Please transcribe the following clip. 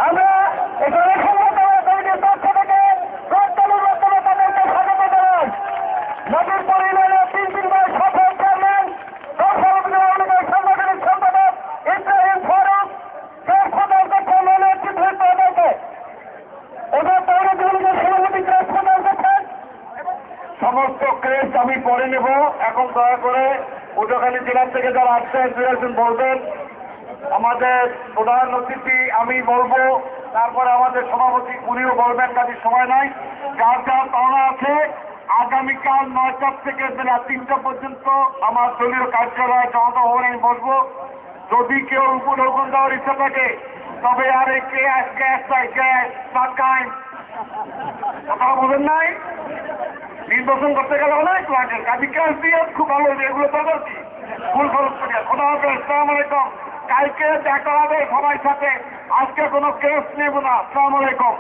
আমরা এখানে কমিটির পক্ষ থেকে গড়তলুর মাধ্যমে তাদেরকে স্বাগত জানাই। নদীরপুর ইউনিয়নের 3 সফল চেয়ারম্যান সাংগঠনিক সম্পাদক ইব্রাহিম ফারুক প্রদান করছেন নেতৃত্ব আদায়কে এবার পৌর যুবলীগের সভাপতি ক্রেস প্রদান করছেন। সমস্ত ক্রেস আমি পরে নেব। এখন দয়া করে পটুয়াখালী জেলা থেকে যারা আসছেন দু একজন বলবেন। আমাদের প্রধান অতিথি আমি বলবো, তারপরে আমাদের সভাপতি উনিও বলবেন, কাজে সময় নাই। যার যার পাওনা আছে আগামীকাল 9টা থেকে বেলা 3টা পর্যন্ত আমার দলীয় কার্যালয়ে জনতা ভবনে আমি বসবো। যদি কেউ উপঢৌকন দেওয়ার ইচ্ছা থাকে তবে আর এই গ্যাস চাই, গ্যাস টাকায় কথা বলেন নাই। নির্বাচন করতে গেলে অনেক লাগে, কাজী গ্যাস দিয়ে খুব ভালো হবে। এগুলো দরকার কি ফুল খরচ করিয়া। খোদা হাফেজ, আসসালামু আলাইকুম। কালকে দেখা হবে সবাই সাথে। আজকে কোনো কেস নেব না। আসসালামু আলাইকুম।